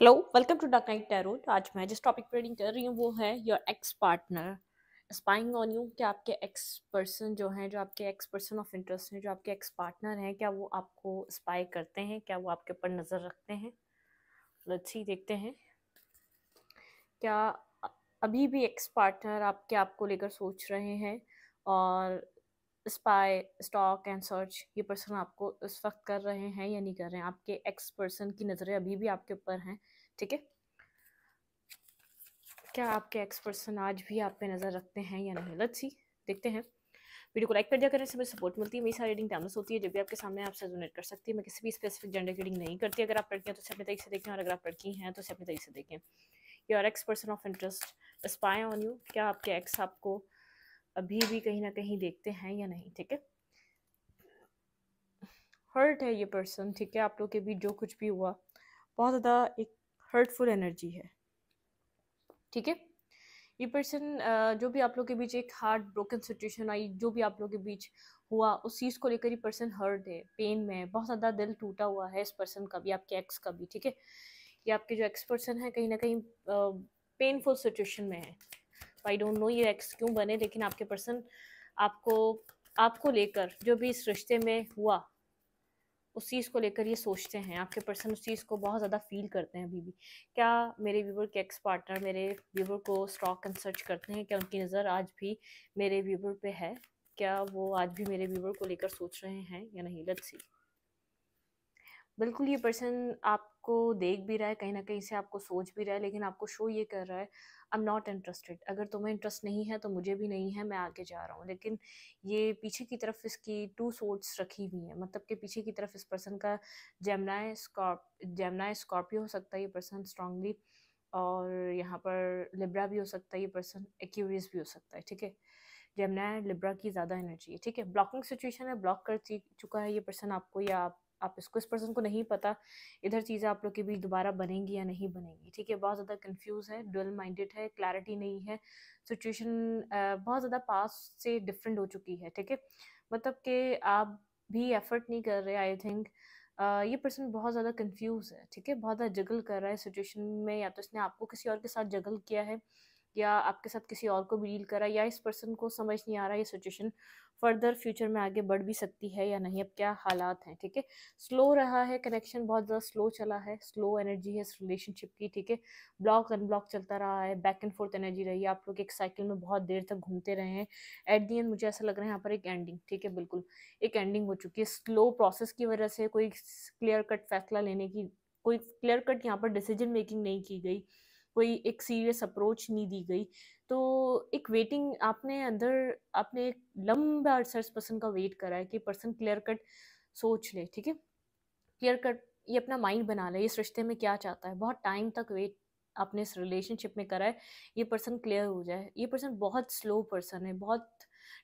Hello, welcome to dark night tarot. आज मैं जिस टॉपिक पर रीडिंग कर रही हूँ वो है your ex partner spying on you. क्या आपके एक्स पर्सन जो हैं, जो आपके एक्स पर्सन ऑफ इंटरेस्ट हैं, जो आपके एक्स पार्टनर हैं, क्या वो आपको स्पाई करते हैं? क्या वो आपके ऊपर नज़र रखते हैं? लेट्स सी, देखते हैं। क्या अभी भी एक्स पार्टनर आपको लेकर सोच रहे हैं? और स्पाई, स्टॉक एंड सर्च ये पर्सन आपको इस वक्त कर रहे हैं या नहीं कर रहे हैं? आपके एक्स पर्सन की नज़रें अभी भी आपके ऊपर हैं, ठीक है? क्या आपके एक्स पर्सन आज भी आप पे नज़र रखते हैं या नहीं? लेट्स सी, देखते हैं। वीडियो को लाइक कर दिया करें, से मुझे सपोर्ट मिलती है। मेरी सारी रीडिंग टाइमलेस होती है, जब भी आपके सामने आपसे डोनेट कर सकती है। मैं किसी भी स्पेसिफिक जेंडर की रीडिंग नहीं करती। अगर आप लड़की हैं तो इसे अपने तरीके से देखें, और अगर आप लड़की हैं तो इसे अपने तरीके से देखें। Your x person of interest spy on you. क्या आपके एक्स आपको अभी भी कहीं ना कहीं देखते हैं या नहीं? ठीक है, हर्ट है ये पर्सन, ठीक है। आप लोग के बीच जो कुछ भी हुआ बहुत ज़्यादा एक हर्टफुल एनर्जी है, ठीक है। ये पर्सन जो भी आप लोग के बीच एक हार्ट ब्रोकन सिचुएशन आई, जो भी आप लोग के बीच हुआ, उस चीज़ को लेकर ये पर्सन हर्ट है, पेन में है, बहुत ज़्यादा दिल टूटा हुआ है इस पर्सन का भी, आपके एक्स का भी, ठीक है। ये आपके जो एक्स पर्सन है कहीं ना कहीं पेनफुल सिचुएशन में है। आई डोंट नो ये एक्स क्यों बने, लेकिन आपके पर्सन आपको आपको लेकर जो भी इस रिश्ते में हुआ उस चीज़ को लेकर ये सोचते हैं। आपके पर्सन उस चीज़ को बहुत ज़्यादा फील करते हैं अभी भी। क्या मेरे व्यूवर के एक्स पार्टनर मेरे व्यूवर को स्टॉक एंड सर्च करते हैं? क्या उनकी नज़र आज भी मेरे व्यूवर पे है? क्या वो आज भी मेरे व्यूवर को लेकर सोच रहे हैं या नहीं? Let's see. बिल्कुल, ये पर्सन आपको देख भी रहा है, कहीं न कहीं से आपको सोच भी रहा है, लेकिन आपको शो ये कर रहा है, आई एम नॉट इंटरेस्टेड। अगर तुम्हें इंटरेस्ट नहीं है तो मुझे भी नहीं है, मैं आगे जा रहा हूँ। लेकिन ये पीछे की तरफ इसकी 2 सोर्ड्स रखी हुई हैं, मतलब कि पीछे की तरफ इस पर्सन का जेमिनी स्कॉर्पियो हो सकता है ये पर्सन स्ट्रांगली, और यहाँ पर लिब्रा भी हो सकता है ये पर्सन, एक्वेरियस भी हो सकता है, ठीक है। जेमिनी लिब्रा की ज़्यादा एनर्जी है, ठीक है। ब्लॉकिंग सिचुएशन है, ब्लॉक कर चुका है ये पर्सन आपको, या आप इसको, इस पर्सन को नहीं पता इधर चीज़ें आप लोग के बीच दोबारा बनेंगी या नहीं बनेंगी, ठीक है। बहुत ज़्यादा कंफ्यूज है, डुअल माइंडेड है, क्लैरिटी नहीं है। सिचुएशन बहुत ज़्यादा पास्ट से डिफरेंट हो चुकी है, ठीक है। मतलब कि आप भी एफर्ट नहीं कर रहे, आई थिंक। ये पर्सन बहुत ज़्यादा कंफ्यूज है, ठीक है, बहुत ज़्यादा जगल कर रहा है सिचुएशन में। या तो इसने आपको किसी और के साथ जगल किया है, या आपके साथ किसी और को भी डील करा, या इस पर्सन को समझ नहीं आ रहा ये सिचुएशन फर्दर फ्यूचर में आगे बढ़ भी सकती है या नहीं, अब क्या हालात हैं, ठीक है। स्लो रहा है कनेक्शन, बहुत ज़्यादा स्लो चला है, स्लो एनर्जी है इस रिलेशनशिप की, ठीक है। ब्लॉक अनब्लॉक चलता रहा है, बैक एंड फोर्थ एनर्जी रही है, आप लोग एक साइकिल में बहुत देर तक घूमते रहे हैं। एट दी एंड मुझे ऐसा लग रहा है यहाँ पर एक एंडिंग, ठीक है, बिल्कुल एक एंडिंग हो चुकी है। स्लो प्रोसेस की वजह से कोई क्लियर कट फैसला लेने की, कोई क्लियर कट यहाँ पर डिसीजन मेकिंग नहीं की गई, कोई एक सीरियस अप्रोच नहीं दी गई। तो एक वेटिंग आपने अंदर, आपने एक लंबा अरसा इस पर्सन का वेट करा है कि पर्सन क्लियर कट सोच ले, ठीक है। क्लियर कट ये अपना माइंड बना ले, इस रिश्ते में क्या चाहता है। बहुत टाइम तक वेट आपने इस रिलेशनशिप में करा है, ये पर्सन क्लियर हो जाए। ये पर्सन बहुत स्लो पर्सन है, बहुत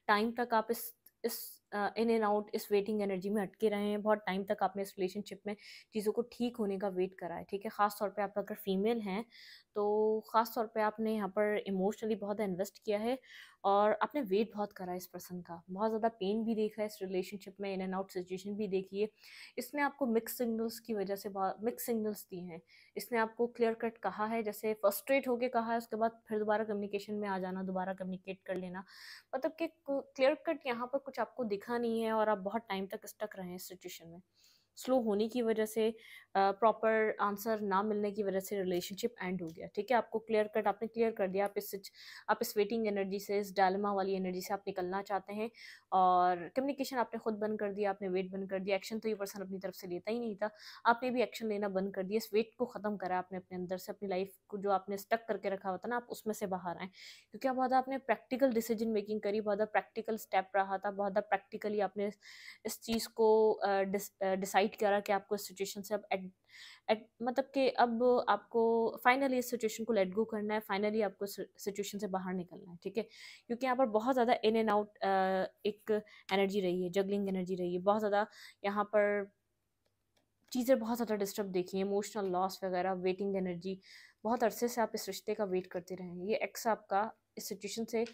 टाइम तक आप इस इन एंड आउट इस वेटिंग एनर्जी में अटके रहे हैं। बहुत टाइम तक आपने इस रिलेशनशिप में चीज़ों को ठीक होने का वेट करा है, ठीक है। ख़ास तौर पे आप अगर फीमेल हैं तो ख़ास तौर पे आपने यहाँ पर इमोशनली बहुत इन्वेस्ट किया है, और आपने वेट बहुत करा है इस पर्सन का, बहुत ज़्यादा पेन भी देखा है इस रिलेशनशिप में, इन एंड आउट सिचुएशन भी देखी है। इसने आपको मिक्स सिग्नल्स की वजह से बहुत मिक्स सिग्नल्स दिए हैं। इसने आपको क्लियर कट कहा है, जैसे फ्रस्ट्रेट होके कहा है, उसके बाद फिर दोबारा कम्युनिकेशन में आ जाना, दोबारा कम्युनिकेट कर लेना। मतलब कि क्लियर कट यहाँ पर कुछ आपको दिखा नहीं है, और आप बहुत टाइम तक स्टक रहे हैं इस सिचुएशन में। स्लो होने की वजह से, प्रॉपर आंसर ना मिलने की वजह से रिलेशनशिप एंड हो गया, ठीक है। आपको क्लियर कट आपने क्लियर कर दिया, आप इस वेटिंग एनर्जी से, इस डायलेमा वाली एनर्जी से आप निकलना चाहते हैं, और कम्युनिकेशन आपने खुद बंद कर दिया, आपने वेट बंद कर दिया। एक्शन तो ये पर्सन अपनी तरफ से लेता ही नहीं था, आपने भी एक्शन लेना बंद कर दिया। इस वेट को ख़त्म करा आपने अपने अंदर से, अपनी लाइफ को जो आपने स्टक करके रखा हुआ था ना, आप उसमें से बाहर आए। क्योंकि बहुत ज़्यादा आपने प्रैक्टिकल डिसीजन मेकिंग करी, बहुत ज़्यादा प्रैक्टिकल स्टेप रहा था, बहुत ज़्यादा प्रैक्टिकली आपने इस चीज़ को डिसाइड करा कि आपको इस सिचुएशन से अब मतलब कि अब आपको फाइनली इस सिचुएशन को लेट गो करना है, फाइनली आपको सिचुएशन से बाहर निकलना है, ठीक है। क्योंकि यहाँ पर बहुत ज़्यादा इन एंड आउट एक एनर्जी रही है, जगलिंग एनर्जी रही है, बहुत ज़्यादा यहाँ पर चीज़ें बहुत ज़्यादा डिस्टर्ब देखी हैं, इमोशनल लॉस वगैरह, वेटिंग एनर्जी। बहुत अरसे से आप इस रिश्ते का वेट करते रहे हैं। ये एक्स आपका इस सिचुएशन से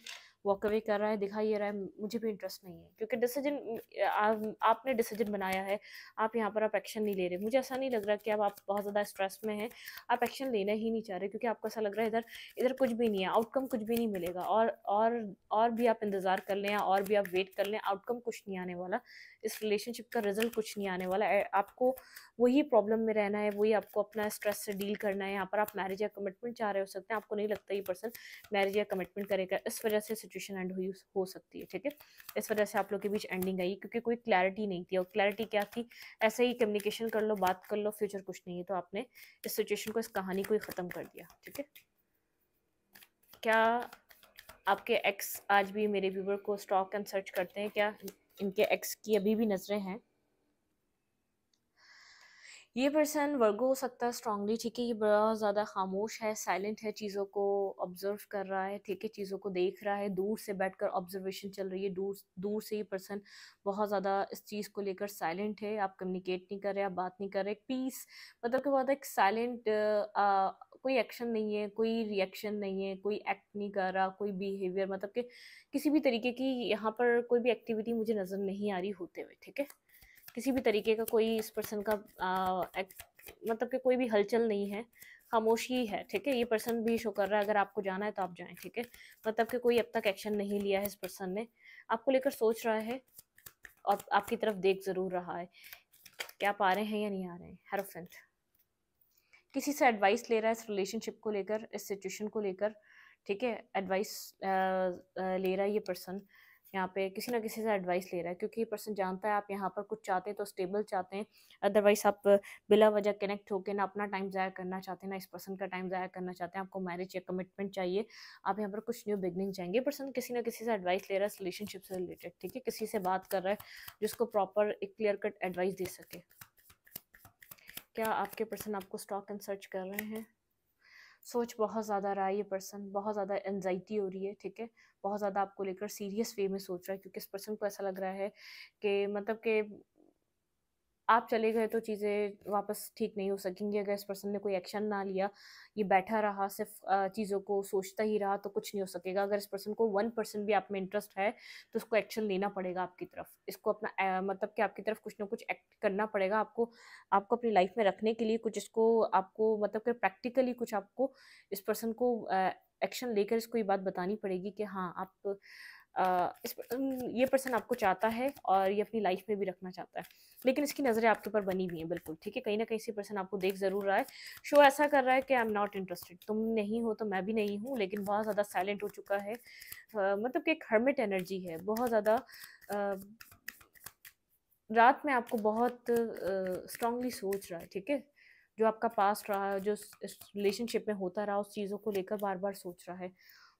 वॉक अवे कर रहा है, दिखा ये रहा है मुझे भी इंटरेस्ट नहीं है, क्योंकि डिसीजन आपने डिसीजन बनाया है, आप यहाँ पर आप एक्शन नहीं ले रहे। मुझे ऐसा नहीं लग रहा कि अब आप बहुत ज़्यादा स्ट्रेस में हैं, आप एक्शन लेना ही नहीं चाह रहे, क्योंकि आपको ऐसा लग रहा है इधर इधर कुछ भी नहीं है, आउटकम कुछ भी नहीं मिलेगा, और भी आप इंतज़ार कर लें या और भी आप वेट कर लें, आउटकम कुछ नहीं आने वाला, इस रिलेशनशिप का रिजल्ट कुछ नहीं आने वाला। आपको वही प्रॉब्लम में रहना है, वही आपको अपना स्ट्रेस से डील करना है। यहाँ पर आप मैरिज या कमिटमेंट चाह रहे हो सकते हैं, आपको नहीं लगता ये पर्सन मैरिज या कमिटमेंट करेगा, इस वजह से सिचुएशन एंड हुई हो सकती है, ठीक है। इस वजह से आप लोग के बीच एंडिंग आई, क्योंकि कोई क्लैरिटी नहीं थी, और क्लैरिटी क्या थी, ऐसे ही कम्युनिकेशन कर लो, बात कर लो, फ्यूचर कुछ नहीं है, तो आपने इस सिचुएशन को, इस कहानी को ही ख़त्म कर दिया, ठीक है। क्या आपके एक्स आज भी मेरे व्यूवर को स्टॉक एंड सर्च करते हैं? क्या इनके एक्स की अभी भी नज़रें हैं? ये पर्सन वर्गो हो सकता है स्ट्रांगली, ठीक है। ये बड़ा ज़्यादा खामोश है, साइलेंट है, चीज़ों को ऑब्जर्व कर रहा है, ठीक है, चीज़ों को देख रहा है, दूर से बैठकर ऑब्जर्वेशन चल रही है, दूर दूर से ये पर्सन बहुत ज़्यादा इस चीज़ को लेकर साइलेंट है। आप कम्युनिकेट नहीं कर रहे, आप बात नहीं कर रहे, पीस मतलब कि बहुत एक साइलेंट, कोई एक्शन नहीं है, कोई रिएक्शन नहीं है, कोई एक्ट नहीं कर रहा, कोई बिहेवियर, मतलब कि किसी भी तरीके की यहाँ पर कोई भी एक्टिविटी मुझे नज़र नहीं आ रही होते हुए, ठीक है। किसी भी तरीके का कोई इस पर्सन का मतलब कि कोई भी हलचल नहीं है, खामोशी है, ठीक है। ये पर्सन भी शो कर रहा है, अगर आपको जाना है तो आप जाएं, ठीक है। मतलब कि कोई अब तक एक्शन नहीं लिया है इस पर्सन ने, आपको लेकर सोच रहा है और आपकी तरफ देख ज़रूर रहा है। क्या आप आ रहे हैं या नहीं आ रहे हैं? हेरोफेंट किसी से एडवाइस ले रहा है इस रिलेशनशिप को लेकर, इस सिचुएशन को लेकर, ठीक है। एडवाइस ले रहा है ये पर्सन, यहाँ पे किसी ना किसी से एडवाइस ले रहा है, क्योंकि ये पर्सन जानता है आप यहाँ पर कुछ चाहते हैं तो स्टेबल चाहते हैं, अदरवाइज आप बिला वजह कनेक्ट होकर ना अपना टाइम ज़ाया करना चाहते हैं, ना इस पर्सन का टाइम ज़ाया करना चाहते हैं। आपको मैरिज या कमिटमेंट चाहिए, आप यहाँ पर कुछ न्यू बिगनिंग चाहेंगे। ये पर्सन किसी ना किसी से एडवाइस ले रहा है इस रिलेशनशिप से रिलेटेड, ठीक है। किसी से बात कर रहा है जिसको प्रॉपर एक क्लियर कट एडवाइस दे सके। क्या आपके पर्सन आपको स्टॉक एंड सर्च कर रहे हैं? सोच बहुत ज़्यादा रहा है ये पर्सन, बहुत ज़्यादा एनजाइटी हो रही है, ठीक है। बहुत ज़्यादा आपको लेकर सीरियस वे में सोच रहा है, क्योंकि इस पर्सन को ऐसा लग रहा है कि मतलब कि आप चले गए तो चीज़ें वापस ठीक नहीं हो सकेंगी। अगर इस पर्सन ने कोई एक्शन ना लिया, ये बैठा रहा, सिर्फ चीज़ों को सोचता ही रहा, तो कुछ नहीं हो सकेगा। अगर इस पर्सन को 1% भी आप में इंटरेस्ट है, तो उसको एक्शन लेना पड़ेगा आपकी तरफ। इसको अपना मतलब कि आपकी तरफ कुछ ना कुछ एक्ट करना पड़ेगा आपको, आपको अपनी लाइफ में रखने के लिए कुछ, इसको आपको मतलब कि प्रैक्टिकली कुछ आपको इस पर्सन को एक्शन लेकर इसको ये बात बतानी पड़ेगी कि हाँ, आप ये पर्सन आपको चाहता है और ये अपनी लाइफ में भी रखना चाहता है, लेकिन इसकी नज़रें आपके ऊपर बनी हुई हैं, बिल्कुल, ठीक है। कहीं ना कहीं से पर्सन आपको देख ज़रूर रहा है, शो ऐसा कर रहा है कि आई एम नॉट इंटरेस्टेड, तुम नहीं हो तो मैं भी नहीं हूँ, लेकिन बहुत ज़्यादा साइलेंट हो चुका है। मतलब कि एक हर्मिट एनर्जी है, बहुत ज़्यादा। रात में आपको बहुत स्ट्रांगली सोच रहा है, ठीक है। जो आपका पास्ट रहा, जो इस रिलेशनशिप में होता रहा, उस चीज़ों को लेकर बार बार सोच रहा है।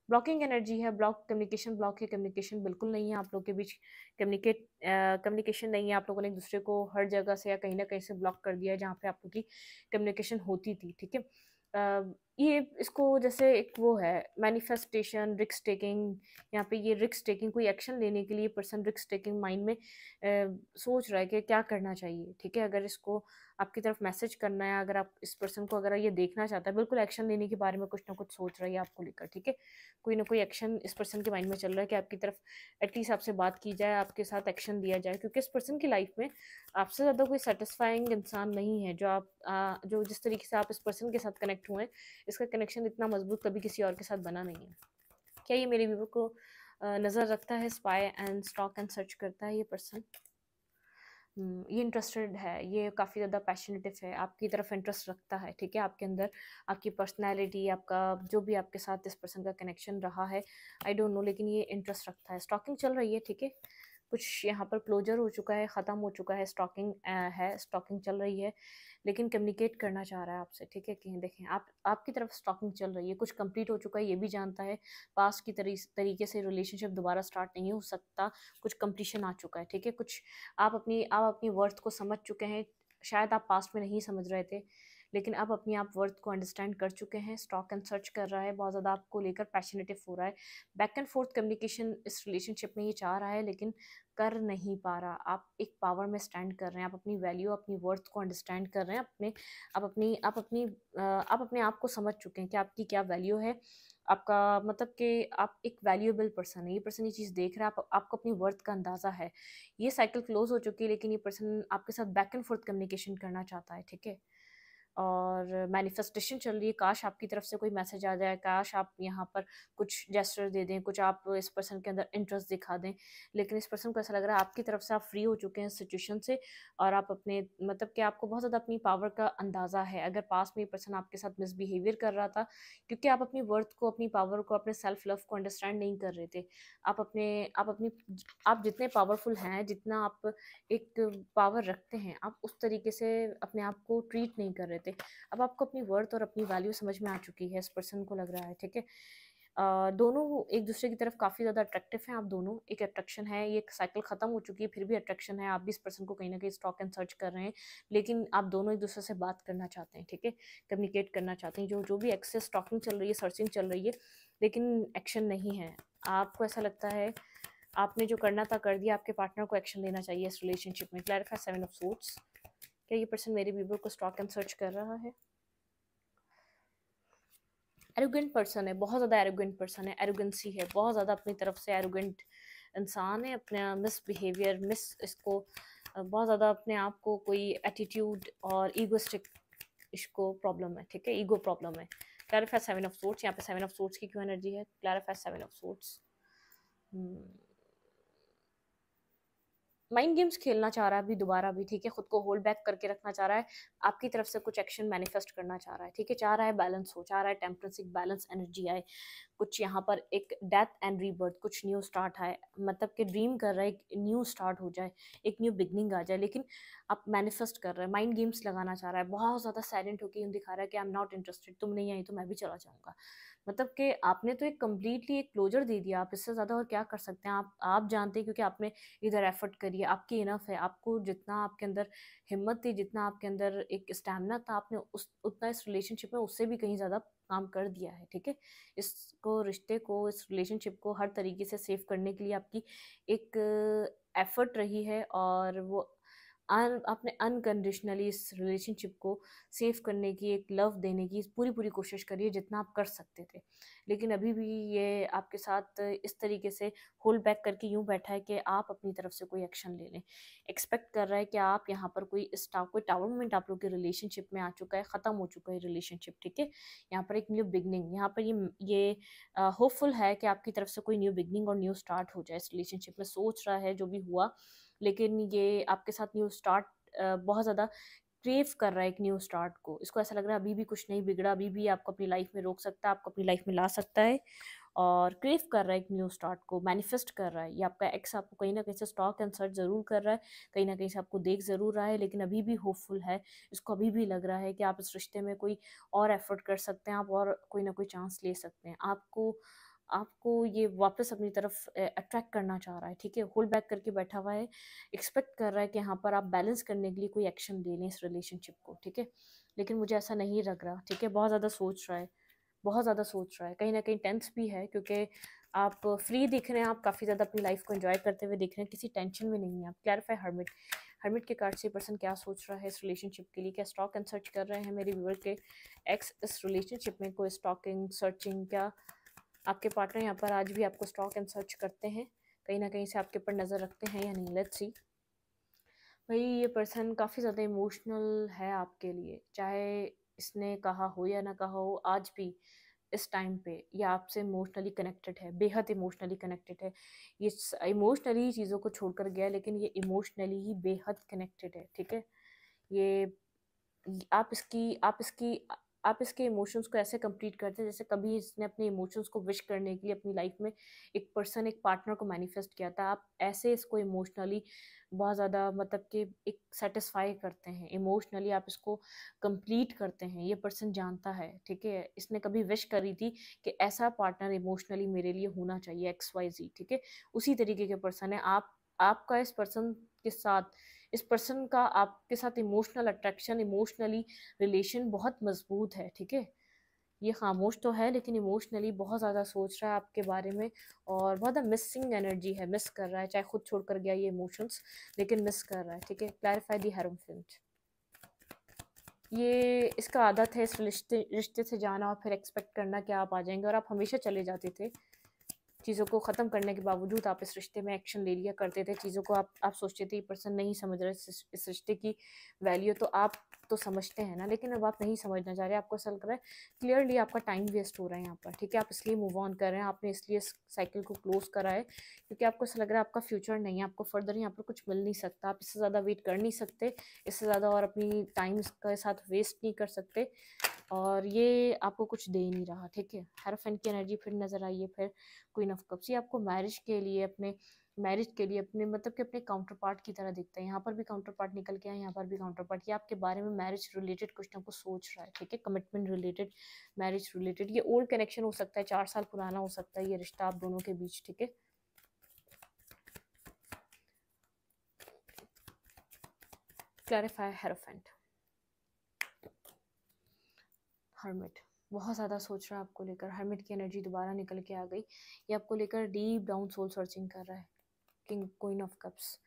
ब्लॉकिंग एनर्जी है, ब्लॉक कम्युनिकेशन ब्लॉक है, कम्युनिकेशन बिल्कुल नहीं है आप लोग के बीच, कम्युनिकेशन नहीं है, आप लोगों ने एक दूसरे को हर जगह से या कहीं ना कहीं से ब्लॉक कर दिया है जहाँ पे आप लोग की कम्युनिकेशन होती थी, ठीक है। ये इसको जैसे एक वो है मैनिफेस्टेशन, रिस्क टेकिंग, यहाँ पे ये रिस्क टेकिंग, कोई एक्शन लेने के लिए पर्सन रिस्क टेकिंग माइंड में सोच रहा है कि क्या करना चाहिए, ठीक है। अगर इसको आपकी तरफ मैसेज करना है, अगर आप इस पर्सन को अगर ये देखना चाहता है, बिल्कुल एक्शन लेने के बारे में कुछ ना कुछ सोच रही है आपको लेकर, ठीक है। कोई ना कोई एक्शन इस पर्सन के माइंड में चल रहा है कि आपकी तरफ एटलीस्ट आपसे बात की जाए, आपके साथ एक्शन लिया जाए, क्योंकि इस पर्सन की लाइफ में आपसे ज़्यादा कोई सेटिस्फाइंग इंसान नहीं है। जो आप जो जिस तरीके से आप इस पर्सन के साथ कनेक्ट हुए हैं, इसका कनेक्शन इतना मजबूत कभी किसी और के साथ बना नहीं है। क्या ये मेरे व्यूवर को नज़र रखता है, spy and stock and search करता है ये पर्सन? ये इंटरेस्टेड है, ये काफ़ी ज़्यादा पैशनेटिव है, आपकी तरफ इंटरेस्ट रखता है, ठीक है। आपके अंदर आपकी पर्सनैलिटी, आपका जो भी आपके साथ इस पर्सन का कनेक्शन रहा है, आई डोंट नो, लेकिन ये इंटरेस्ट रखता है। स्टॉकिंग चल रही है, ठीक है। कुछ यहाँ पर क्लोजर हो चुका है, ख़त्म हो चुका है, स्टॉकिंग है, स्टॉकिंग चल रही है, लेकिन कम्युनिकेट करना चाह रहा है आपसे, ठीक है। कि देखें आप, आपकी तरफ स्टॉकिंग चल रही है, कुछ कंप्लीट हो चुका है, ये भी जानता है। पास्ट की तरीके से रिलेशनशिप दोबारा स्टार्ट नहीं हो सकता, कुछ कंप्लीशन आ चुका है, ठीक है। कुछ आप अपनी वर्थ को समझ चुके हैं, शायद आप पास्ट में नहीं समझ रहे थे, लेकिन अब अपनी आप वर्थ को अंडरस्टैंड कर चुके हैं, स्टॉक एंड सर्च कर रहा है, बहुत ज़्यादा आपको लेकर पैशनेटिव हो रहा है, बैक एंड फोर्थ कम्युनिकेशन इस रिलेशनशिप में ये चाह रहा है लेकिन कर नहीं पा रहा। आप एक पावर में स्टैंड कर रहे हैं, आप अपनी वैल्यू, अपनी वर्थ को अंडरस्टैंड कर रहे हैं, आप अपने आप को समझ चुके हैं कि आपकी क्या वैल्यू है, आपका मतलब कि आप एक वैल्यूएबल पर्सन है, ये पर्सन ये चीज़ देख रहा है, आपको अपनी वर्थ का अंदाज़ा है। ये साइकिल क्लोज हो चुकी है लेकिन ये पर्सन आपके साथ बैक एंड फोर्थ कम्युनिकेशन करना चाहता है, ठीक है। और मैनिफेस्टेशन चल रही है, काश आपकी तरफ से कोई मैसेज आ जाए, काश आप यहाँ पर कुछ जेस्चर दे दें, कुछ आप इस पर्सन के अंदर इंटरेस्ट दिखा दें, लेकिन इस पर्सन को ऐसा लग रहा है आपकी तरफ से आप फ्री हो चुके हैं इस सिचुएशन से, और आप अपने मतलब कि आपको बहुत ज़्यादा अपनी पावर का अंदाज़ा है। अगर पास में ये पर्सन आपके साथ मिसबिहेवियर कर रहा था क्योंकि आप अपनी वर्थ को, अपनी पावर को, अपने सेल्फ लव को अंडरस्टैंड नहीं कर रहे थे। आप जितने पावरफुल हैं, जितना आप एक पावर रखते हैं, आप उस तरीके से अपने आप को ट्रीट नहीं कर रहे थे। अब आपको अपनी वर्थ और अपनी वैल्यू समझ में आ चुकी है, इस पर्सन को लग रहा है, ठीक है। दोनों एक दूसरे की तरफ काफ़ी ज़्यादा अट्रैक्टिव हैं आप दोनों, एक अट्रैक्शन है, ये साइकिल ख़त्म हो चुकी है फिर भी अट्रैक्शन है, आप भी इस पर्सन को कहीं ना कहीं स्टॉक एंड सर्च कर रहे हैं, लेकिन आप दोनों एक दूसरे से बात करना चाहते हैं, ठीक है, कम्युनिकेट करना चाहते हैं। जो जो भी एक्सेस स्टॉकिंग चल रही है, सर्चिंग चल रही है, लेकिन एक्शन नहीं है। आपको ऐसा लगता है आपने जो करना था कर दिया, आपके पार्टनर को एक्शन लेना चाहिए इस रिलेशनशिप में। Clarify 7 of sorts. क्या ये पर्सन मेरे व्यूवर को स्टॉक एंड सर्च कर रहा है? एरोगेंट पर्सन है, बहुत ज़्यादा एरोगेंट पर्सन है, एरोगेंसी है, बहुत ज़्यादा अपनी तरफ से एरोगेंट इंसान है, अपना इसको बहुत ज़्यादा अपने आप को कोई एटीट्यूड और ईगोस्टिक इसको प्रॉब्लम है, ठीक है, ईगो प्रॉब्लम है। Clarify 7 of sorts. यहाँ पे 7 ऑफ सोर्ट्स की क्यों एनर्जी है? Clarify 7 of sorts. Mind games खेलना चाह रहा है अभी दोबारा भी, ठीक है, खुद को होल्ड बैक करके रखना चाह रहा है, आपकी तरफ से कुछ एक्शन मैनिफेस्ट करना चाह रहा है, ठीक है, चाह रहा है बैलेंस हो, चाह रहा है टेम्परेंस, एक बैलेंस एनर्जी आए, कुछ यहाँ पर एक डेथ एंड रीबर्थ, कुछ न्यू स्टार्ट आए, मतलब कि ड्रीम कर रहा है एक न्यू स्टार्ट हो जाए, एक न्यू बिगनिंग आ जाए, लेकिन आप मैनिफेस्ट कर रहे हैं, माइंड गेम्स लगाना चाह रहा है, बहुत ज़्यादा साइलेंट होकर दिखा रहा है कि आई एम नॉट इंटरेस्टेड, तुम नहीं आई तो मैं भी चला जाऊँगा। मतलब कि आपने तो एक कम्प्लीटली एक क्लोजर दे दिया, आप इससे ज़्यादा और क्या कर सकते हैं? आप जानते हैं क्योंकि आपने इधर एफर्ट करी है, आपकी इनफ है, आपको जितना आपके अंदर हिम्मत थी, जितना आपके अंदर एक स्टैमिना था, आपने उस उतना इस रिलेशनशिप में उससे भी कहीं ज़्यादा काम कर दिया है, ठीक है। इसको रिश्ते को, इस रिलेशनशिप को हर तरीके से सेव करने के लिए आपकी एक एफर्ट रही है, और वो आपने अनकंडीशनली इस रिलेशनशिप को सेव करने की, एक लव देने की पूरी पूरी कोशिश करी है जितना आप कर सकते थे, लेकिन अभी भी ये आपके साथ इस तरीके से होल्ड बैक करके यूं बैठा है कि आप अपनी तरफ से कोई एक्शन ले लें, एक्सपेक्ट कर रहा है कि आप यहाँ पर कोई टावर मोमेंट आप लोग के रिलेशनशिप में आ चुका है, ख़त्म हो चुका है रिलेशनशिप, ठीक है। यहाँ पर एक न्यू बिगनिंग, यहाँ पर ये होपफुल है कि आपकी तरफ से कोई न्यू बिगनिंग और न्यू स्टार्ट हो जाए इस रिलेशनशिप में, सोच रहा है जो भी हुआ, लेकिन ये आपके साथ न्यू स्टार्ट बहुत ज़्यादा क्रेव कर रहा है एक न्यू स्टार्ट को। इसको ऐसा लग रहा है अभी भी कुछ नहीं बिगड़ा, अभी भी आपको अपनी लाइफ में रोक सकता है, आपको अपनी लाइफ में ला सकता है, और क्रेव कर रहा है एक न्यू स्टार्ट को, मैनिफेस्ट कर रहा है। ये आपका एक्स आपको कहीं ना कहीं से स्टॉक एंड सर्च ज़रूर कर रहा है, कहीं ना कहीं से आपको देख ज़रूर रहा है, लेकिन अभी भी होपफुल है, इसको अभी भी लग रहा है कि आप इस रिश्ते में कोई और एफर्ट कर सकते हैं, आप और कोई ना कोई चांस ले सकते हैं। आपको आपको ये वापस अपनी तरफ अट्रैक्ट करना चाह रहा है, ठीक है, होल्ड बैक करके बैठा हुआ है, एक्सपेक्ट कर रहा है कि यहाँ पर आप बैलेंस करने के लिए कोई एक्शन ले लें इस रिलेशनशिप को, ठीक है, लेकिन मुझे ऐसा नहीं लग रहा, ठीक है, बहुत ज़्यादा सोच रहा है, बहुत ज़्यादा सोच रहा है, कहीं ना कहीं टेंस भी है क्योंकि आप फ्री दिख रहे हैं, आप काफ़ी ज़्यादा अपनी लाइफ को एंजॉय करते हुए दिख रहे हैं, किसी टेंशन में नहीं है आप। Clarify hermit. हर्मिट के कार्ड से पर्सन क्या सोच रहा है इस रिलेशनशिप के लिए? क्या स्टॉक एंड सर्च कर रहे हैं मेरे व्यूअर के एक्स इस रिलेशनशिप में? कोई स्टॉकिंग, सर्चिंग, क्या आपके पार्टनर यहाँ पर आज भी आपको स्टॉक एंड सर्च करते हैं, कहीं ना कहीं से आपके ऊपर नज़र रखते हैं या नहीं? Let's see. भाई ये पर्सन काफ़ी ज़्यादा इमोशनल है आपके लिए, चाहे इसने कहा हो या ना कहा हो, आज भी इस टाइम पे ये आपसे इमोशनली कनेक्टेड है, बेहद इमोशनली कनेक्टेड है। ये इमोशनली चीज़ों को छोड़कर गया, लेकिन ये इमोशनली ही बेहद कनेक्टेड है, ठीक है। ये आप इसके इमोशंस को ऐसे कंप्लीट करते हैं जैसे कभी इसने अपने इमोशंस को विश करने के लिए अपनी लाइफ में एक पर्सन, एक पार्टनर को मैनिफेस्ट किया था। आप ऐसे इसको इमोशनली बहुत ज़्यादा मतलब कि एक सेटिस्फाई करते हैं, इमोशनली आप इसको कंप्लीट करते हैं, ये पर्सन जानता है, ठीक है। इसने कभी विश करी थी कि ऐसा पार्टनर इमोशनली मेरे लिए होना चाहिए XYZ, ठीक है, उसी तरीके के पर्सन है आप। आपका इस पर्सन के साथ इस पर्सन का आपके साथ इमोशनल अट्रैक्शन, इमोशनली रिलेशन बहुत मजबूत है, ठीक है। ये खामोश तो है लेकिन इमोशनली बहुत ज़्यादा सोच रहा है आपके बारे में, और बहुत ज़्यादा मिसिंग एनर्जी है, मिस कर रहा है, चाहे खुद छोड़कर गया ये इमोशंस, लेकिन मिस कर रहा है, ठीक है। क्लैरिफाई दी हेरोफेंट। ये इसका आदत है इस रिश्ते रिश्ते से जाना और फिर एक्सपेक्ट करना कि आप आ जाएंगे, और आप हमेशा चले जाते थे। चीज़ों को ख़त्म करने के बावजूद आप इस रिश्ते में एक्शन ले लिया करते थे। चीज़ों को आप सोचते थे ये पर्सन नहीं समझ रहा इस रिश्ते की वैल्यू, तो आप तो समझते हैं ना, लेकिन अब आप नहीं समझना चाह रहे। आपको ऐसा लग रहा है क्लियरली आपका टाइम वेस्ट हो रहा है यहाँ पर, ठीक है। आप इसलिए मूव ऑन कर रहे हैं, आपने इसलिए इस साइकिल को क्लोज करा है क्योंकि आपको ऐसा लग रहा है आपका फ्यूचर नहीं है, आपको फर्दर यहाँ पर कुछ मिल नहीं सकता, आप इससे ज़्यादा वेट कर नहीं सकते, इससे ज़्यादा और अपनी टाइम के साथ वेस्ट नहीं कर सकते, और ये आपको कुछ दे नहीं रहा, ठीक है। हेरोफेंट की एनर्जी फिर नज़र आई है, फिर क्वीन ऑफ कप्स। ये आपको मैरिज के लिए अपने मतलब कि अपने काउंटर पार्ट की तरह दिखता है। यहाँ पर भी काउंटर पार्ट निकल के आया, यहाँ पर भी काउंटर पार्ट। ये आपके बारे में मैरिज रिलेटेड कुछ ना कुछ सोच रहा है, ठीक है। Commitment related, marriage related. ये ओल्ड कनेक्शन हो सकता है, 4 साल पुराना हो सकता है ये रिश्ता आप दोनों के बीच, ठीक है। Clarify hierophant. हर्मिट बहुत ज़्यादा सोच रहा है आपको लेकर। हर्मिट की एनर्जी दोबारा निकल के आ गई। ये आपको लेकर डीप डाउन सोल सर्चिंग कर रहा है। King queen of cups.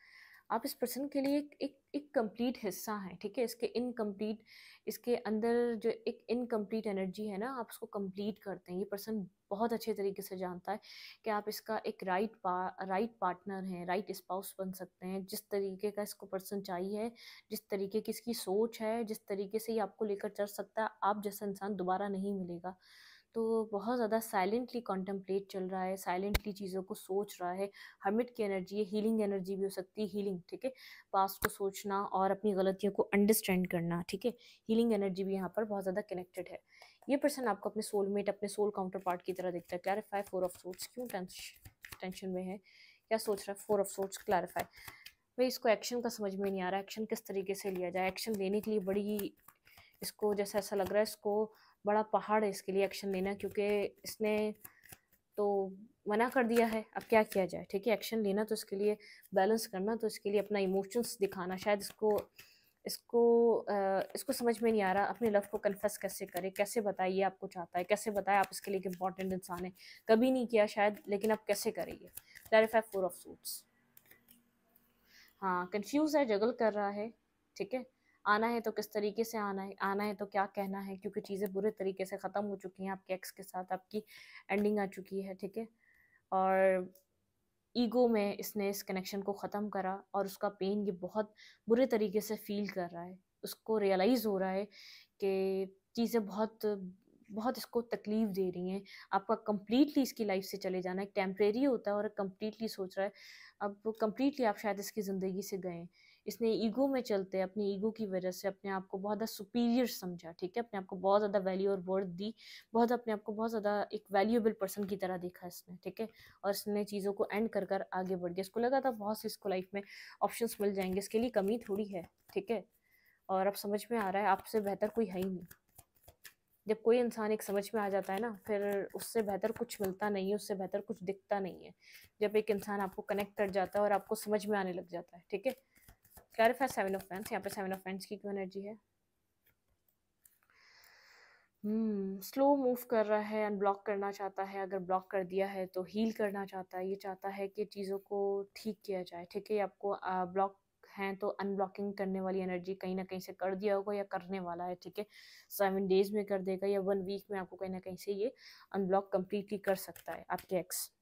आप इस पर्सन के लिए एक कंप्लीट हिस्सा हैं, ठीक है। इसके अंदर जो एक इनकम्प्लीट एनर्जी है ना, आप उसको कंप्लीट करते हैं। ये पर्सन बहुत अच्छे तरीके से जानता है कि आप इसका एक राइट पार्टनर हैं, राइट स्पाउस बन सकते हैं। जिस तरीके का इसको पर्सन चाहिए, जिस तरीके की इसकी सोच है, जिस तरीके से ये आपको लेकर चल सकता है, आप जैसा इंसान दोबारा नहीं मिलेगा। तो बहुत ज़्यादा साइलेंटली कॉन्टेम्पलेट चल रहा है, साइलेंटली चीज़ों को सोच रहा है। हर्मिट की एनर्जी है, हीलिंग एनर्जी भी हो सकती है, हीलिंग, ठीक है। पास्ट को सोचना और अपनी गलतियों को अंडरस्टैंड करना, ठीक है। हीलिंग एनर्जी भी यहाँ पर बहुत ज़्यादा कनेक्टेड है। ये पर्सन आपको अपने सोलमेट, अपने सोल काउंटर पार्ट की तरह दिखता है। Clarify 4 of sorts. क्यों टेंशन में है, क्या सोच रहा है? 4 ऑफ सोर्ट्स। क्लैरिफाई। भाई इसको एक्शन का समझ में नहीं आ रहा, एक्शन किस तरीके से लिया जाए। एक्शन लेने के लिए बड़ी इसको जैसा ऐसा लग रहा है इसको बड़ा पहाड़ है इसके लिए एक्शन लेना, क्योंकि इसने तो मना कर दिया है। अब क्या किया जाए, ठीक है। एक्शन लेना तो इसके लिए, बैलेंस करना तो इसके लिए अपना इमोशंस दिखाना, शायद इसको समझ में नहीं आ रहा अपने लव को कन्फेस कैसे करे, कैसे बताए ये आपको चाहता है, कैसे बताए आप इसके लिए एक इंपॉर्टेंट इंसान है। कभी नहीं किया शायद, लेकिन अब कैसे करेंगे। Clarify 4 of suits. हाँ, कंफ्यूज है, जगल कर रहा है, ठीक है। आना है तो किस तरीके से आना है तो क्या कहना है, क्योंकि चीज़ें बुरे तरीके से ख़त्म हो चुकी हैं आपके एक्स के साथ, आपकी एंडिंग आ चुकी है, ठीक है। और ईगो में इसने इस कनेक्शन को ख़त्म करा, और उसका पेन ये बहुत बुरे तरीके से फील कर रहा है। उसको रियलाइज़ हो रहा है कि चीज़ें बहुत बहुत इसको तकलीफ़ दे रही हैं। आपका कंप्लीटली इसकी लाइफ से चले जाना एक टेम्परेरी होता है, और कंप्लीटली सोच रहा है अब कंप्लीटली आप शायद इसकी ज़िंदगी से गए। इसने ईगो में चलते अपनी ईगो की वजह से अपने आप को बहुत ज़्यादा सुपीरियर समझा, ठीक है। अपने आप को बहुत ज़्यादा वैल्यू और वर्थ दी, बहुत अपने आप को बहुत ज़्यादा एक वैल्यूएबल पर्सन की तरह देखा इसने, ठीक है। और इसने चीज़ों को एंड कर कर आगे बढ़ गया। इसको लगा था बहुत से इसको लाइफ में ऑप्शंस मिल जाएंगे, इसके लिए कमी थोड़ी है, ठीक है। और अब समझ में आ रहा है आपसे बेहतर कोई है ही नहीं। जब कोई इंसान एक समझ में आ जाता है ना, फिर उससे बेहतर कुछ मिलता नहीं है, उससे बेहतर कुछ दिखता नहीं है। जब एक इंसान आपको कनेक्ट कर जाता है और आपको समझ में आने लग जाता है, ठीक है। Clarify 7 of pence. यहाँ पे 7 ऑफ पेंस की क्यों एनर्जी है? स्लो मूव कर रहा है, अनब्लॉक करना चाहता है। अगर ब्लॉक कर दिया है तो हील करना चाहता है। ये चाहता है कि चीज़ों को ठीक किया जाए, ठीक है। आपको ब्लॉक हैं तो अनब्लॉकिंग करने वाली एनर्जी कहीं ना कहीं से कर दिया होगा या करने वाला है, ठीक है। 7 डेज में कर देगा या 1 वीक में आपको कहीं ना कहीं से ये अनब्लॉक कम्प्लीटली कर सकता है आपके x.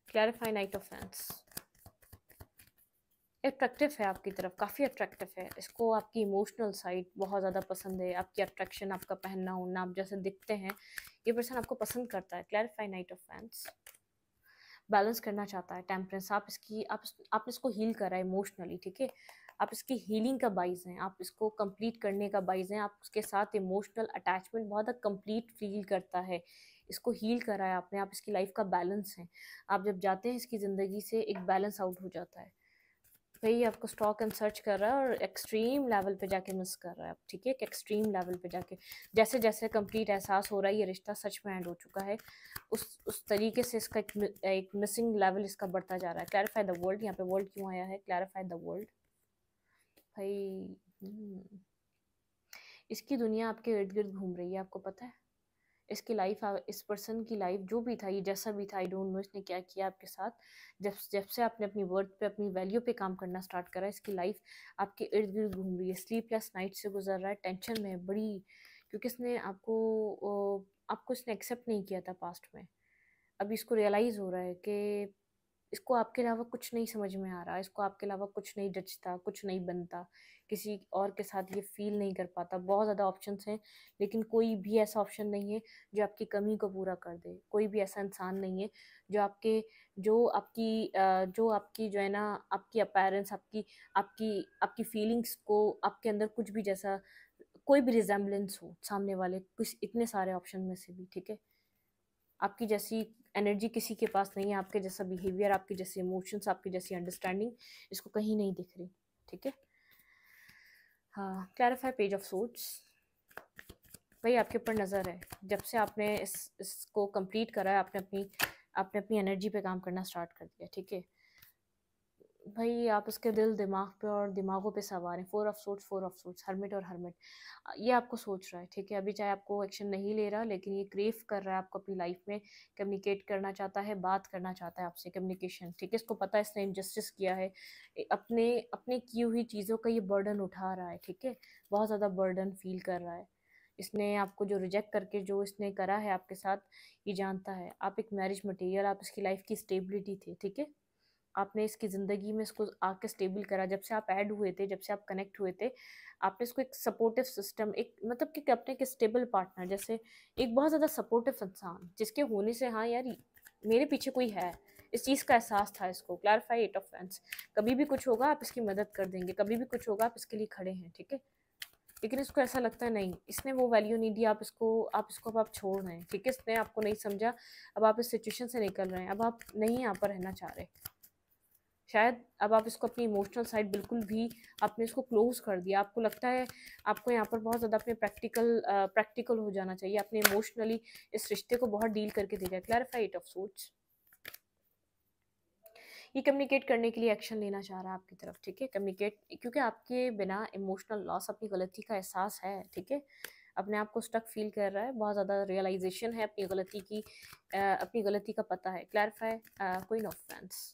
Clarify night of fans. Attractive है आपकी तरफ, काफ़ी अट्रैक्टिव है। इसको आपकी इमोशनल साइड बहुत ज़्यादा पसंद है, आपकी अट्रैक्शन, आपका पहनना ओढ़ना, आप जैसे दिखते हैं, ये पर्सन आपको पसंद करता है। Clarify night of fans. Balance करना चाहता है, टेम्परेंस। आपने इसको हील करा है इमोशनली, ठीक है। आप इसकी हीलिंग का बाइज हैं, आप इसको कंप्लीट करने का बाइज हैं। आप उसके साथ इमोशनल अटैचमेंट बहुत कंप्लीट फील करता है। इसको हील करा है आपने, आप इसकी लाइफ का बैलेंस हैं। आप जब जाते हैं इसकी ज़िंदगी से, एक बैलेंस आउट हो जाता है। भाई आपको स्टॉक एंड सर्च कर रहा है और एक्सट्रीम लेवल पे जाके मिस कर रहा है, ठीक है, एक एक्सट्रीम लेवल पे जाके जैसे जैसे कंप्लीट एहसास हो रहा है ये रिश्ता सच में एंड हो चुका है, उस तरीके से इसका एक मिसिंग लेवल इसका बढ़ता जा रहा है। क्लैरिफाई द वर्ल्ड, यहाँ पे वर्ल्ड क्यों आया है, क्लैरिफाई द वर्ल्ड भाई। इसकी दुनिया आपके इर्द गिर्द घूम रही है, आपको पता है इसकी लाइफ, इस पर्सन की लाइफ जो भी था, ये जैसा भी था, आई डोंट नो इसने क्या किया आपके साथ, जब जब से आपने अपनी वर्थ पे, अपनी वैल्यू पे काम करना स्टार्ट करा, इसकी लाइफ आपके इर्द गिर्द घूम रही है, स्लीपलेस नाइट से गुजर रहा है, टेंशन में है बड़ी, क्योंकि इसने आपको इसने एक्सेप्ट नहीं किया था पास्ट में। अभी इसको रियलाइज़ हो रहा है कि इसको आपके अलावा कुछ नहीं समझ में आ रहा, इसको आपके अलावा कुछ नहीं जचता, कुछ नहीं बनता, किसी और के साथ ये फील नहीं कर पाता। बहुत ज़्यादा ऑप्शंस हैं, लेकिन कोई भी ऐसा ऑप्शन नहीं है जो आपकी कमी को पूरा कर दे, कोई भी ऐसा इंसान नहीं है जो आपके जो आपकी जो है ना, आपकी अपीयरेंस, आपकी आपकी फीलिंग्स को, आपके अंदर कुछ भी जैसा कोई भी रिजेम्बलेंस हो सामने वाले कुछ इतने सारे ऑप्शन में से भी, ठीक है। आपकी जैसी एनर्जी किसी के पास नहीं है, आपके जैसा बिहेवियर, आपके जैसे इमोशंस, आपकी जैसी अंडरस्टैंडिंग इसको कहीं नहीं दिख रही, ठीक है। हाँ, क्लैरिफाई पेज ऑफ सोर्ड्स भाई आपके ऊपर नज़र है, जब से आपने इसको कंप्लीट करा है, आपने अपनी एनर्जी पे काम करना स्टार्ट कर दिया, ठीक है भाई। आप उसके दिल दिमाग पे और दिमागों पे सवार हैं, फोर ऑफ सोर्ट्स, हर्मिट और हर्मिट, ये आपको सोच रहा है, ठीक है। अभी चाहे आपको एक्शन नहीं ले रहा, लेकिन ये क्रेव कर रहा है आपको अपनी लाइफ में, कम्युनिकेट करना चाहता है, बात करना चाहता है आपसे, कम्युनिकेशन, ठीक है। इसको पता है इसने इनजस्टिस किया है, अपने अपने की हुई चीज़ों का ये बर्डन उठा रहा है, ठीक है, बहुत ज़्यादा बर्डन फील कर रहा है। इसने आपको जो रिजेक्ट करके जो इसने करा है आपके साथ, ये जानता है आप एक मैरिज मटेरियल, आप इसकी लाइफ की स्टेबिलिटी थे, ठीक है। आपने इसकी ज़िंदगी में इसको आके स्टेबल करा, जब से आप ऐड हुए थे, जब से आप कनेक्ट हुए थे, आपने इसको एक सपोर्टिव सिस्टम, एक मतलब कि अपने एक स्टेबल पार्टनर जैसे, एक बहुत ज़्यादा सपोर्टिव इंसान जिसके होने से हाँ यार मेरे पीछे कोई है, इस चीज़ का एहसास था इसको। क्लैरिफाई एट ऑफ फैंस, कभी भी कुछ होगा आप इसकी मदद कर देंगे, कभी भी कुछ होगा आप इसके लिए खड़े हैं, ठीक है। लेकिन इसको ऐसा लगता है नहीं, इसने वो वैल्यू नहीं दी, आप इसको अब आप छोड़ रहे हैं, ठीक है। इसने आपको नहीं समझा, अब आप इस सिचुएशन से निकल रहे हैं, अब आप नहीं यहाँ पर रहना चाह रहे, शायद अब आप इसको अपनी इमोशनल साइड बिल्कुल भी आपने इसको क्लोज कर दिया, आपको लगता है आपको यहाँ पर बहुत ज़्यादा अपने प्रैक्टिकल हो जाना चाहिए, आपने इमोशनली इस रिश्ते को बहुत डील करके देखा है। क्लैरिफाई एट ऑफ सोर्ट्स, ये कम्युनिकेट करने के लिए एक्शन लेना चाह रहा है आपकी तरफ, ठीक है, कम्युनिकेट, क्योंकि आपके बिना इमोशनल लॉस, अपनी गलती का एहसास है, ठीक है, अपने आप को स्टक फील कर रहा है, बहुत ज़्यादा रियलाइजेशन है अपनी गलती की, अपनी गलती का पता है। क्लैरिफाई क्वीन ऑफ फैंस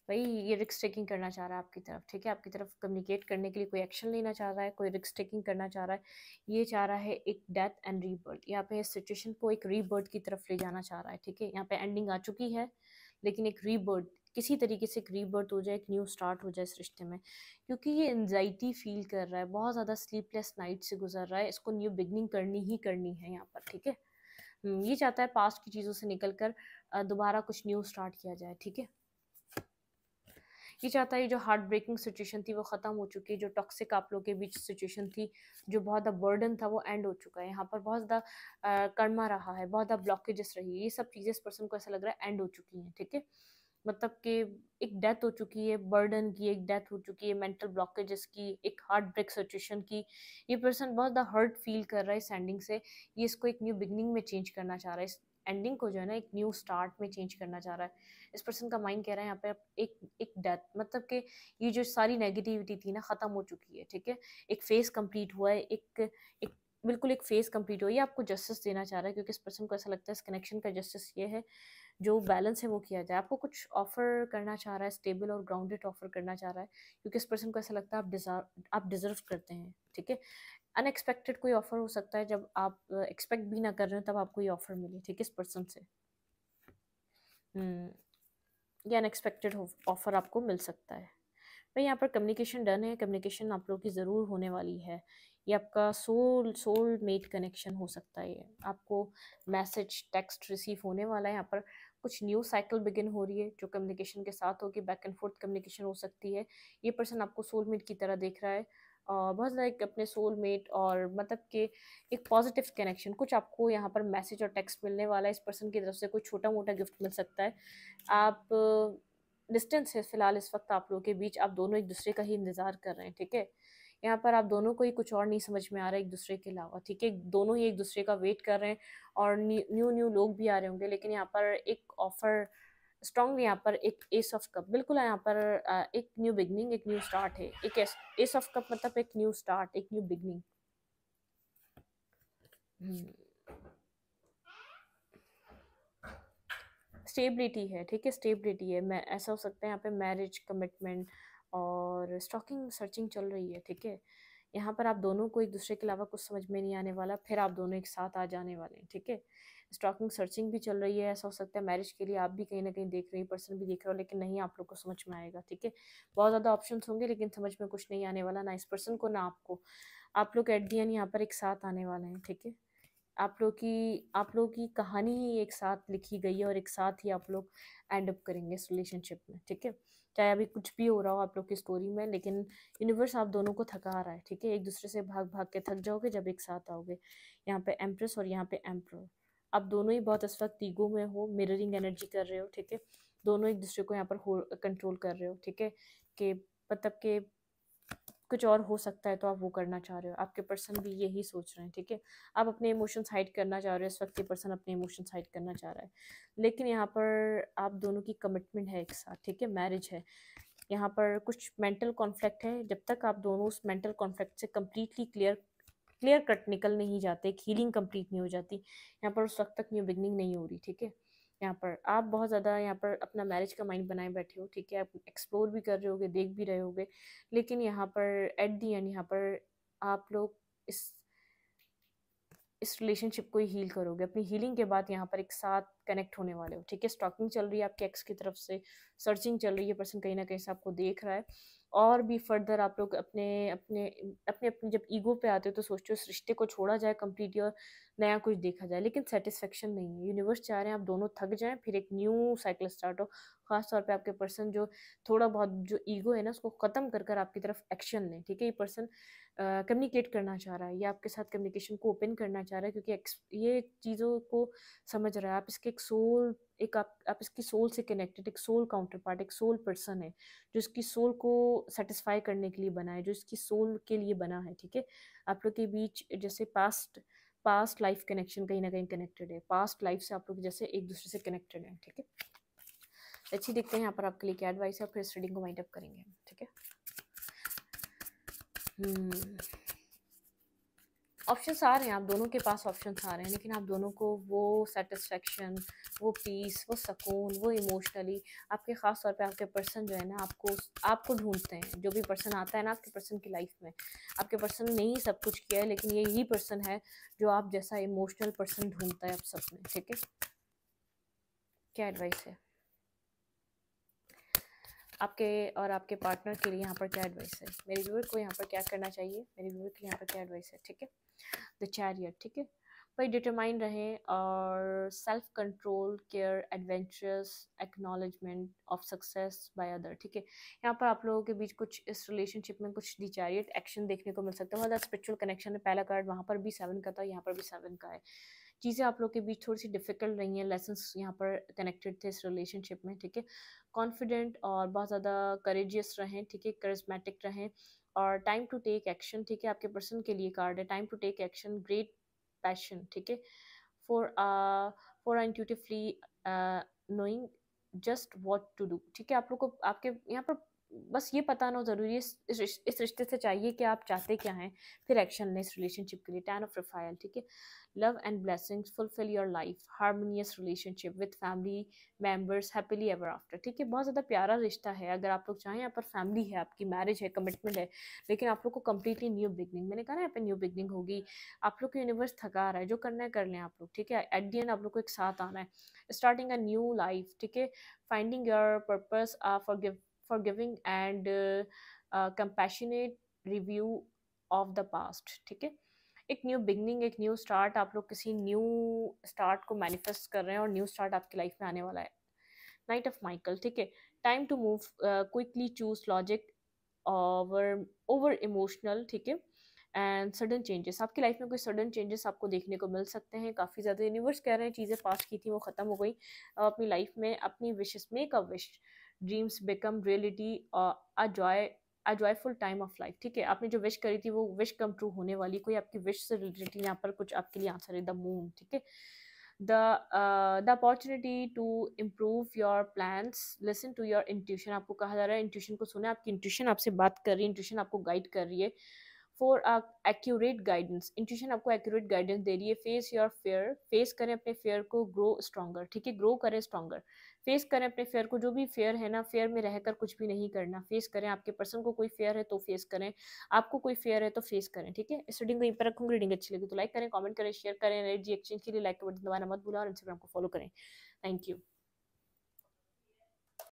भाई, ये रिस्क टेकिंग करना चाह रहा है आपकी तरफ, ठीक है, आपकी तरफ कम्युनिकेट करने के लिए कोई एक्शन लेना चाह रहा है, कोई रिस्क टेकिंग करना चाह रहा है, ये चाह रहा है एक डेथ एंड रीबर्थ, यहाँ पे इस सिचुएशन को एक रीबर्थ की तरफ ले जाना चाह रहा है, ठीक है। यहाँ पे एंडिंग आ चुकी है, लेकिन एक रीबर्थ, किसी तरीके से एक रीबर्थ हो जाए, एक न्यू स्टार्ट हो जाए इस रिश्ते में, क्योंकि ये एनजाइटी फील कर रहा है, बहुत ज़्यादा स्लीपलेस नाइट से गुजर रहा है, इसको न्यू बिगनिंग करनी ही करनी है यहाँ पर, ठीक है। ये चाहता है पास्ट की चीज़ों से निकल कर दोबारा कुछ न्यू स्टार्ट किया जाए, ठीक है। ये चाहता है जो हार्ट ब्रेकिंग सिचुएशन थी वो ख़त्म हो चुकी है, जो टॉक्सिक आप लोगों के बीच सिचुएशन थी, जो बहुत ज़्यादा बर्डन था, वो एंड हो चुका है। यहाँ पर बहुत ज़्यादा कर्मा रहा है, बहुत ज़्यादा ब्लॉकेजेस रही है, ये सब चीज़ें इस पर्सन को ऐसा लग रहा है एंड हो चुकी हैं, ठीक है। मतलब कि एक डेथ हो चुकी है, बर्डन की एक डेथ हो चुकी है, मेंटल ब्लॉकेजेस की, एक हार्ट ब्रेक सिचुएशन की। ये पर्सन बहुत ज़्यादा हर्ट फील कर रहा है इस एंडिंग से, ये इसको एक न्यू बिगनिंग में चेंज करना चाह रहा है, इस एंडिंग को जो है ना एक न्यू स्टार्ट में चेंज करना चाह रहा है। इस पर्सन का माइंड कह रहा है यहाँ पे एक एक डेथ, मतलब कि ये जो सारी नेगेटिविटी थी ना ख़त्म हो चुकी है, ठीक है। एक फेज कंप्लीट हुआ है, एक बिल्कुल एक फेज कंप्लीट हुआ है, ये आपको जस्टिस देना चाह रहा है, क्योंकि इस पर्सन को ऐसा लगता है इस कनेक्शन का जस्टिस ये है, जो बैलेंस है वो किया जाए, आपको कुछ ऑफर करना चाह रहा है, स्टेबल और ग्राउंडेड ऑफर करना चाह रहा है, क्योंकि इस पर्सन को ऐसा लगता है आप डिजर्व करते हैं, ठीक है। अनएक्सपेक्टेड कोई ऑफर हो सकता है, जब आप एक्सपेक्ट भी ना कर रहे हो तब आपको ये ऑफर मिले, ठीक है, इस पर्सन से। ये अनएक्सपेक्टेड ऑफर आपको मिल सकता है भाई। यहाँ पर कम्युनिकेशन डन है, कम्युनिकेशन आप लोगों की ज़रूर होने वाली है, ये आपका सोल मेट कनेक्शन हो सकता है, ये आपको मैसेज टेक्स्ट रिसीव होने वाला है, यहाँ पर कुछ न्यू साइकिल बिगिन हो रही है जो कम्युनिकेशन के साथ होगी, बैक एंड फोर्थ कम्युनिकेशन हो सकती है। ये पर्सन आपको सोलमेट की तरह देख रहा है, और बहुत ज़्यादा एक अपने सोलमेट, और मतलब कि एक पॉजिटिव कनेक्शन, कुछ आपको यहाँ पर मैसेज और टेक्स्ट मिलने वाला है, इस पर्सन की तरफ से कोई छोटा मोटा गिफ्ट मिल सकता है। आप डिस्टेंस है फिलहाल इस वक्त आप लोगों के बीच, आप दोनों एक दूसरे का ही इंतजार कर रहे हैं, ठीक है। यहाँ पर आप दोनों को ही कुछ और नहीं समझ में आ रहा है एक दूसरे के अलावा, ठीक है। दोनों ही एक दूसरे का वेट कर रहे हैं और न्यू न्यू लोग भी आ रहे होंगे, लेकिन यहाँ पर एक ऑफर स्ट्रांगली, यहाँ पर एक एस ऑफ कप बिल्कुल है, यहाँ पर एक न्यू बिगनिंग, एक न्यू स्टार्ट है। एक एस ऑफ कप मतलब एक न्यू स्टार्ट, एक न्यू बिगनिंग। स्टेबिलिटी है, ठीक है, स्टेबिलिटी है। मैं ऐसा हो सकता है यहाँ पे मैरिज कमिटमेंट और स्टॉकिंग सर्चिंग चल रही है, ठीक है। यहाँ पर आप दोनों को एक दूसरे के अलावा कुछ समझ में नहीं आने वाला, फिर आप दोनों एक साथ आ जाने वाले हैं, ठीक है। स्टॉकिंग सर्चिंग भी चल रही है, ऐसा हो सकता है मैरिज के लिए आप भी कहीं ना कहीं देख रहे हैं, पर्सन भी देख रहा हो, लेकिन नहीं आप लोग को समझ में आएगा, ठीक है। बहुत ज़्यादा ऑप्शन होंगे लेकिन समझ में कुछ नहीं आने वाला, ना इस पर्सन को ना आपको। आप लोग एट दी एंड यहाँ पर एक साथ आने वाले हैं, ठीक है। आप लोग की कहानी ही एक साथ लिखी गई है और एक साथ ही आप लोग एंड अप करेंगे इस रिलेशनशिप में, ठीक है। चाहे अभी कुछ भी हो रहा हो आप लोग की स्टोरी में, लेकिन यूनिवर्स आप दोनों को थका रहा है, ठीक है। एक दूसरे से भाग भाग के थक जाओगे जब एक साथ आओगे। यहाँ पे एम्प्रेस और यहाँ पे एम्प्रर, आप दोनों ही बहुत इस वक्त ईगो में हो, मिररिंग एनर्जी कर रहे हो, ठीक है। दोनों एक दूसरे को यहाँ पर कंट्रोल कर रहे हो, ठीक है। कि मतलब कि कुछ और हो सकता है तो आप वो करना चाह रहे हो, आपके पर्सन भी यही सोच रहे हैं, ठीक है। आप अपने इमोशंस हाइड करना चाह रहे हो, इस वक्त के पर्सन अपने इमोशंस हाइड करना चाह रहा है, लेकिन यहाँ पर आप दोनों की कमिटमेंट है एक साथ, ठीक है, मैरिज है। यहाँ पर कुछ मेंटल कॉन्फ्लिक्ट है, जब तक आप दोनों उस मेंटल कॉन्फ्लिक्ट से कम्प्लीटली क्लियर कट निकल नहीं जाते, एक हीलिंग कंप्लीट नहीं हो जाती, यहाँ पर उस वक्त तक न्यू बिगनिंग नहीं हो रही, ठीक है। यहाँ पर आप बहुत ज़्यादा यहाँ पर अपना मैरिज का माइंड बनाए बैठे हो, ठीक है। आप एक्सप्लोर भी कर रहे होगे, देख भी रहे होगे, लेकिन यहाँ पर एट दी एंड यहाँ पर आप लोग इस रिलेशनशिप को ही हील करोगे। अपनी हीलिंग के बाद यहाँ पर एक साथ कनेक्ट होने वाले हो, ठीक है। स्टॉकिंग चल रही है आपके एक्स की तरफ से, सर्चिंग चल रही है, पर्सन कहीं ना कहीं से आपको देख रहा है, और भी फर्दर आप लोग अपने अपने अपने अपने जब ईगो पे आते हो तो सोचते हो इस रिश्ते को छोड़ा जाए कम्प्लीटली और नया कुछ देखा जाए, लेकिन सेटिस्फेक्शन नहीं है। यूनिवर्स चाह रहे हैं आप दोनों थक जाएं, फिर एक न्यू साइकिल स्टार्ट हो। खास तौर पे आपके पर्सन जो थोड़ा बहुत जो ईगो है ना उसको ख़त्म कर कर आपकी तरफ एक्शन लें, ठीक है। ये पर्सन कम्युनिकेट करना चाह रहा है, ये आपके साथ कम्युनिकेशन को ओपन करना चाह रहा है, क्योंकि ये चीज़ों को समझ रहा है। आप इसके एक सोल, एक आप इसकी सोल से कनेक्टेड, एक सोल काउंटर पार्ट, एक सोल पर्सन है जो इसकी सोल को सेटिस्फाई करने के लिए बना है, जो इसकी सोल के लिए बना है, ठीक है। आप लोग के बीच जैसे पास्ट लाइफ कनेक्शन कहीं ना कहीं कनेक्टेड है, पास्ट लाइफ से आप लोग जैसे एक दूसरे से कनेक्टेड हैं, ठीक है। अच्छी देखते हैं यहाँ पर आपके लिए क्या एडवाइस है, फिर इस रीडिंग को वाइंड अप करेंगे, ठीक है। ऑप्शंस आ रहे हैं, आप दोनों के पास ऑप्शंस आ रहे हैं, लेकिन आप दोनों को वो सेटिस्फेक्शन, वो पीस, वो सुकून, वो इमोशनली आपके ख़ास तौर पे आपके पर्सन जो है ना आपको ढूंढते हैं। जो भी पर्सन आता है ना आपके पर्सन की लाइफ में, आपके पर्सन ने ही सब कुछ किया है, लेकिन ये यही पर्सन है जो आप जैसा इमोशनल पर्सन ढूंढता है आप सब में, ठीक है। क्या एडवाइस है आपके और आपके पार्टनर के लिए? यहाँ पर क्या एडवाइस है? मेरे व्यूअर को यहाँ पर क्या करना चाहिए? मेरे व्यूअर के लिए यहाँ पर क्या एडवाइस है? ठीक है, द चैरियट, ठीक है। भाई डिटरमाइन रहें और self control, care, adventurous, acknowledgement of success by other, ठीक है। यहाँ पर आप लोगों के बीच कुछ इस रिलेशनशिप में कुछ द चैरियट एक्शन देखने को मिल सकता है। मतलब स्पिरिचुअल कनेक्शन है, पहला कार्ड वहाँ पर भी 7 का था, यहाँ पर भी 7 का है। चीज़ें आप लोग के बीच थोड़ी सी डिफिकल्ट रही हैं, लेसन्स यहाँ पर कनेक्टेड थे इस रिलेशनशिप में, ठीक है। कॉन्फिडेंट और बहुत ज़्यादा करेजियस रहें, ठीक है, करिस्मेटिक रहें, और टाइम टू टेक एक्शन, ठीक है। आपके पर्सन के लिए कार्ड है time to take action, great passion, ठीक है। For for intuitively knowing just what to do, ठीक है। आप लोग को आपके यहाँ पर बस ये पता ना ज़रूरी है, इस रिश्ते से चाहिए कि आप चाहते क्या हैं, फिर एक्शन लें इस रिलेशनशिप के लिए। 10 ऑफ रफायल, ठीक है। Love and blessings, fulfil your life, harmonious relationship with family members, happily ever after, ठीक है। बहुत ज़्यादा प्यारा रिश्ता है, अगर आप लोग चाहें यहाँ पर फैमिली है, आपकी मैरिज है, कमिटमेंट है, लेकिन आप लोग को कम्प्लीटली न्यू बिगनिंग, मैंने कहा ना यहाँ पे न्यू बिगनिंग होगी। आप लोग को यूनिवर्स थका रहा है, जो करना है कर लें आप लोग, ठीक है। एट दी एंड आप लोग को एक साथ आना है, स्टार्टिंग अ न्यू लाइफ, ठीक है। Finding your purpose, forgiving and compassionate review of the past, ठीक है। एक न्यू बिगनिंग, एक न्यू स्टार्ट, आप लोग किसी न्यू स्टार्ट को मैनिफेस्ट कर रहे हैं और न्यू स्टार्ट आपकी लाइफ में आने वाला है। नाइट ऑफ माइकल, ठीक है। Time to move quickly, choose logic over over emotional, ठीक है। एंड सडन चेंजेस, आपकी लाइफ में कोई सडन चेंजेस आपको देखने को मिल सकते हैं। काफ़ी ज़्यादा यूनिवर्स कह रहे हैं चीज़ें पास्ट की थी वो ख़त्म हो गई, अपनी लाइफ में अपनी wishes, make a wish, dreams become reality, a joyful time of life. ठीक है, आपने जो विश करी थी वो विश कम ट्रू होने वाली, कोई आपकी विश से रिलेटेड यहाँ पर कुछ आपके लिए आंसर है, द मून। ठीक है, the opportunity to improve your plans, listen to your intuition. आपको कहा जा रहा है इंट्यूशन को सुने, आपकी इंट्यूशन आपसे बात कर रही है, इंट्यूशन आपको गाइड कर रही है। फॉर एक्यूरेट गाइडेंस, इंट्यूशन आपको एक्यूरेट गाइडेंस दे रही है। फेस योर फेयर, फेस करें अपने फेयर को, ग्रो स्ट्रॉन्गर। ठीक है, ग्रो करें स्ट्रॉन्गर, फेस करें अपने फेयर को, जो भी फेयर है ना, फेयर में रहकर कुछ भी नहीं करना, फेस करें। आपके पर्सन को कोई फेयर है तो फेस करें, आपको कोई फेयर है तो फेस करें। ठीक है, इस रीडिंग को यहीं पर रखूंगी। रीडिंग अच्छी लगी तो लाइक करें, कमेंट करें, शेयर करें। एनर्जी एक्सचेंज के लिए लाइक का बटन दबाना मत भूलें और इंस्टाग्राम को फॉलो करें। Thank you.